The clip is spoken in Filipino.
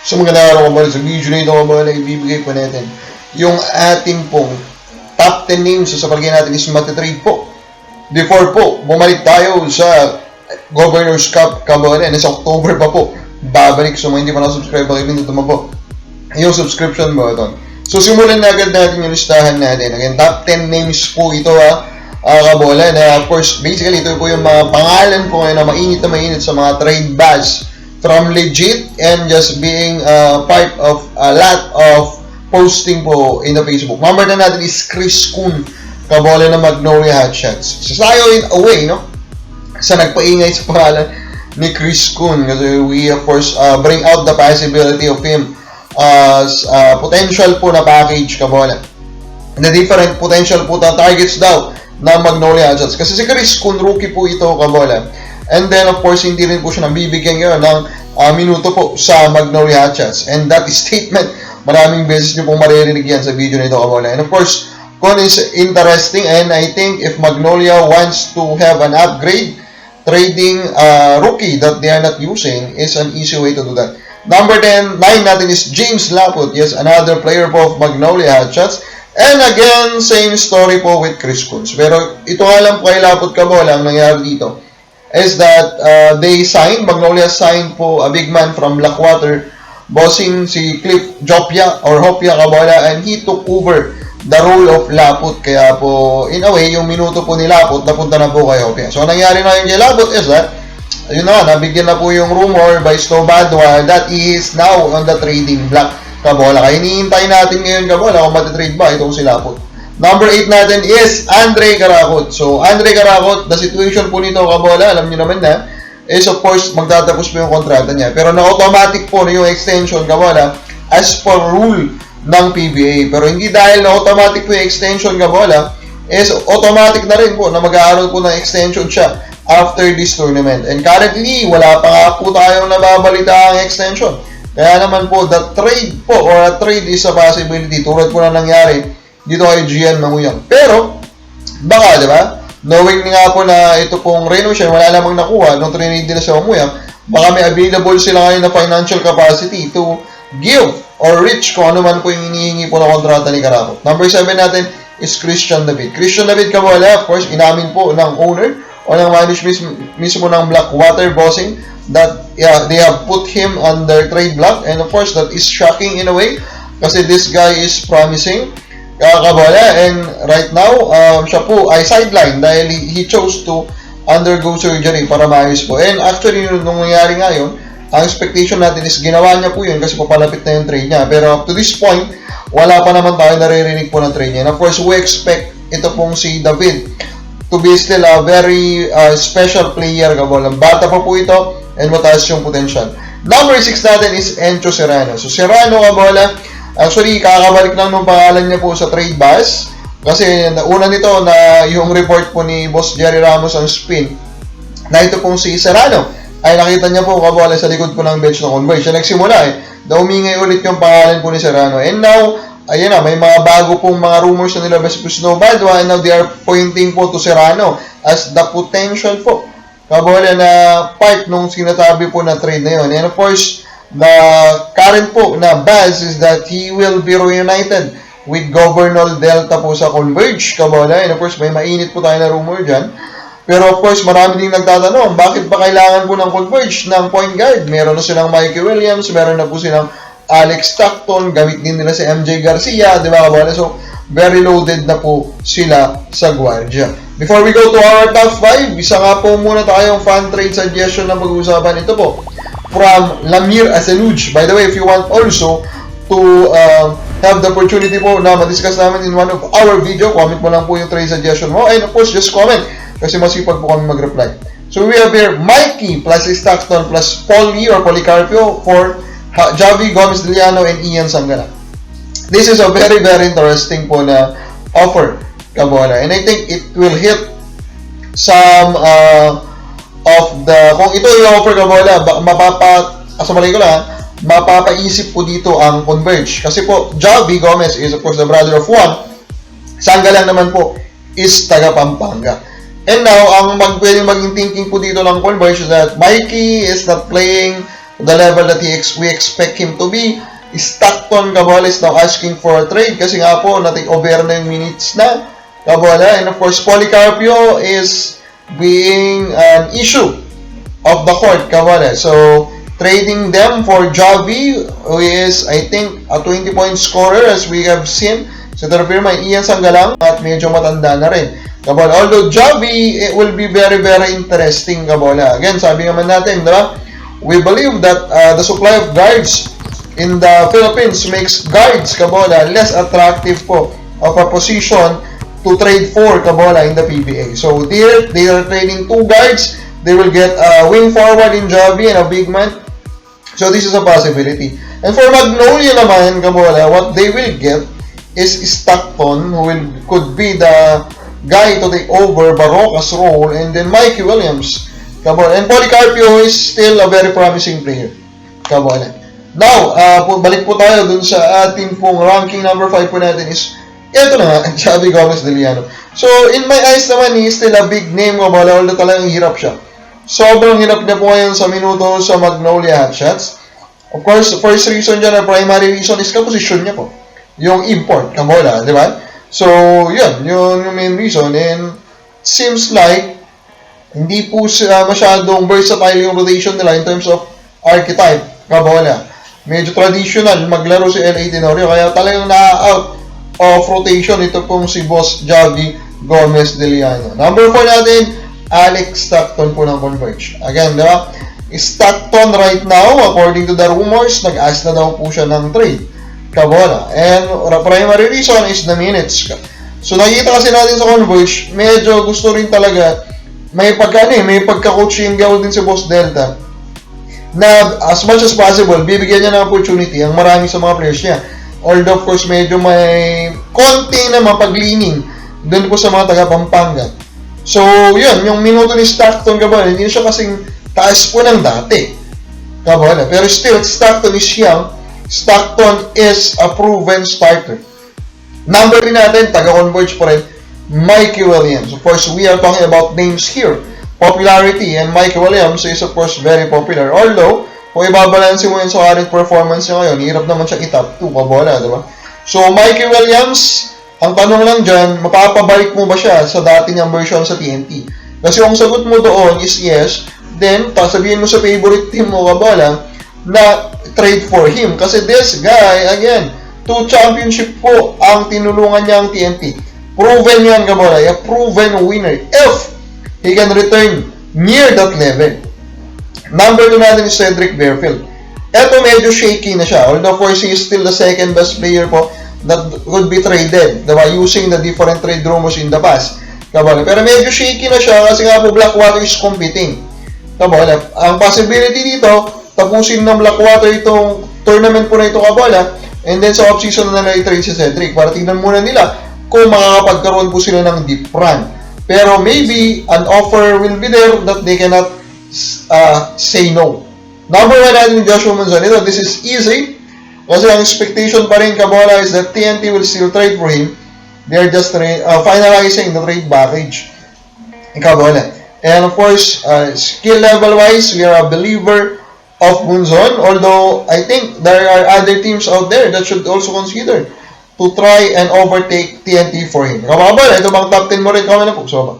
So magandang araw kabala, sa video na ito kabala, ibibigay po natin yung ating pong top 10 names sa palagay natin is matitrade po. Before po, bumalik tayo sa Governor's Cup kabala, nasa October pa po, babalik. So mga hindi pa na-subscribe, pakipindot mo po yung subscription button. So simulan na agad natin yung listahan natin. Again, top 10 names po ito kabola, na of course, basically ito po yung mga pangalan po ngayon na mainit sa mga trade buzz from legit and just being part of a lot of posting po in the Facebook. Number na natin is Chris Kun, kabola na Magnolia Hotshots. So tayo in a way, no? Sa nagpaingay sa pangalan ni Chris Kun kasi we of course bring out the possibility of him as potential po na package, kabola. The different potential po na targets daw na Magnolia Hotshots. Kasi si Chris Kun, rookie po ito, kabola. And then, of course, hindi rin po siya nabibigyan ngayon ng minuto po sa Magnolia Hotshots. And that is statement, maraming beses nyo pong maririnig yan sa video na ito, kabola. And of course, Kun is interesting, and I think if Magnolia wants to have an upgrade, trading rookie that they are not using is an easy way to do that. Number 9 natin is James Laput. Yes, another player po of Magnolia Hotshots. And again, same story po with Chris Kunz. Pero ito nga lang po kay Laput, kabola, ang nangyari dito is that Magnolia signed po a big man from Blackwater, bossing si Cliff Hopia, kabola, and he took over the role of Laput. Kaya po, in a way, yung minuto po ni Laput, napunta na po kay Hopia. So, nangyari na yung kay Laput is that, yun na, nabigyan na po yung rumor by Snowbadwa that he is now on the trading block, kabola. Kaya hinihintay natin ngayon, kabola, kung matitrade ba itong si Laput. Number 8 natin is Andre Karakot. So, Andre Karakot, the situation po nito, kabola, alam nyo naman na, is of course, magtatapos po yung kontrata niya. Pero na-automatic po na yung extension, kabola, as per rule ng PBA. Pero hindi dahil na-automatic po yung extension, kabola, is automatic na rin po na mag-aaroon po ng extension siya after this tournament. And currently, wala pa nga po tayong nababalita ang extension. Kaya naman po, the trade po, or a trade is a possibility. Tulad po na nangyari dito kay Gian Manguyang. Pero, baka, di ba? Knowing nga po na ito pong Reno siya, wala namang nakuha nung trinade nila sa Manguyang, baka may available sila ngayon na financial capacity to give or reach kung ano man po yung inihingi po na kontrata ni Karakot. Number 7 natin is Christian David. Christian David, kabola, of course, inamin po ng owner o ng management mismo ng Blackwater bossing that they have put him on their trade block, and of course, that is shocking in a way kasi this guy is promising, kabola, and right now, siya po ay sideline dahil he chose to undergo surgery para maayos po. And actually, nung nangyari nga yun, ang expectation natin is ginawa niya po yun kasi papalapit na yung trade niya. Pero up to this point, wala pa naman tayo naririnig po ng trade niya. And of course, we expect ito pong si David to be still a very special player, kabola. Bata pa po ito and mataas yung potential. Number 6 natin is Encho Serrano. So, Serrano, kabola, actually, kakabalik lang nung pangalan niya po sa trade buzz. Kasi una nito na yung report po ni Boss Jerry Ramos ang spin na ito pong si Serrano ay nakita niya po, kabola, sa likod po ng bench ng Convoy. Siya nagsimula na umingay ulit yung pangalan po ni Serrano. And now, ayan na, may mga bago pong mga rumors na nilabas po Snowbadwa, and now they are pointing po to Serrano as the potential po, kabola, na part nung sinasabi po na trade na yun. And of course, the current po na buzz is that he will be reunited with Governor Delta po sa Converge, kabola. And of course, may mainit po tayo na rumor dyan. Pero of course, marami ding nagtatanong, bakit ba kailangan po ng Converge ng point guard? Meron na silang Mikey Williams, meron na po silang Alex Stockton, gamit din nila si MJ Garcia, di ba, kabola? So, very loaded na po sila sa Guardia. Before we go to our top 5, isa nga po muna tayong fan trade suggestion na pag-uusapan. Ito po, from Lamir Asenuj. By the way, if you want also to have the opportunity po na ma-discuss namin in one of our video, comment mo lang po yung trade suggestion mo. And of course, just comment kasi masipag po kami mag-reply. So we have here Mikey plus Stockton plus Paulie or Policarpio for Javi Gomez Diliano and Ian Sangala. This is a very, very interesting po na offer, kabola. And I think it will hit some of the, kung ito yung offer, kabola, mapapaisip po dito ang Converge. Kasi po, Javi Gomez is of course the brother of Juan. Sangala naman po is taga Pampanga. And now, ang pwedeng maging thinking po dito ng Converge is that Mikey is not playing the level that we expect him to be. Stockton, Kabola, is now asking for a trade kasi nga po, na-take over na yung minutes na, Kabola. And of course, Policarpio is being an issue of the court, Kabola. So, trading them for Javi, who is, I think, a 20-point scorer as we have seen. So, may Ian Sanggalang at medyo matanda na rin. Kabola. Although Javi, it will be very, very interesting, Kabola. Again, sabi naman natin, diba? We believe that the supply of guards in the Philippines makes guards, Kabola, less attractive po of a position to trade for, Kabola, in the PBA. So, they are trading 2 guards. They will get a wing forward in Javi and a big man. So, this is a possibility. And for Magnolia naman, Kabola, what they will get is Stockton, who could be the guy to take over Barroca's role, and then Mikey Williams, Kabola. And Policarpio is still a very promising player, Kabola. Now, balik po tayo dun sa ating pong ranking number 5 po natin is, ito na nga, Javi Gomez de Liano. So, in my eyes naman, he is still a big name, Kabola, although talagang hirap siya. Sobrang hirap niya po ngayon sa minuto sa Magnolia Hotshots. Of course, first reason dyan, primary reason is kaposisyon niya po. Yung import, Kabola, di ba? So, yun yung main reason. And seems like hindi po masyadong versatile yung rotation nila in terms of archetype, Kabola. Medyo traditional maglaro si L.A. Tenorio, kaya talagang na-out of rotation ito pong si Boss Javi Gomez de Liano. Number 4 natin, Alex Stockton po ng Converge. Again, di ba? Stockton right now, according to the rumors, nag-ask na daw po siya ng trade, Kabola. And primary reason is the minutes. So, nakikita kasi natin sa Converge, medyo gusto rin talaga, may pagka-coaching gaw din si Boss Delta, na as much as possible, bibigyan niya ng opportunity ang marami sa mga players niya. Although, of course, medyo may konti na mapaglining doon po sa mga taga-Pampanga. So, yun, yung minuto ni Stockton, Kabola, hindi siya kasing taas po ng dati, Kabola. Pero still, Stockton is young. Stockton is a proven starter. Number 3 natin, taga-Converge po rin, Mikey Williams. Of course, we are talking about names here. Popularity, and Mikey Williams is of course very popular. Although, kung ibabalansin mo yun sa current performance niya ngayon, hirap naman siya i-top 2, Kabola, diba? So, Mikey Williams, ang tanong lang dyan, mapapabalik mo ba siya sa dati niyang version sa TNT? Kasi kung sagot mo doon is yes, then, sabihin mo sa favorite team mo, Kabola, na trade for him. Kasi this guy, again, 2 championship po ang tinulungan niya ang TNT. Proven yan, Kabola, a proven winner. If he can return near that level. Number 2 natin is Cedric Bearfield. Eto medyo shaky na siya. Although of course he is still the second best player po that could be traded, diba? Using the different trade rumors in the past, Kabola. Pero medyo shaky na siya kasi nga po Blackwater is competing, Kabola. Ang possibility dito, tapusin ng Blackwater itong tournament po na ito, Kabola, and then sa off-season na nila i-trade si Cedric para tignan muna nila kung makakapagkaroon po sila ng deep run. Pero maybe an offer will be there that they cannot say no. Number 1 natin, Joshua Manzanito. This is easy kasi ang expectation pa rin, Kabola, is that TNT will still trade for him. They are just finalizing the trade package, Kabola. And of course, skill level wise, we are a believer of Munzon. Although I think there are other teams out there that should also consider to try and overtake TNT for him. Kabola, ito bang top 10 mo rin? Kami na po. So,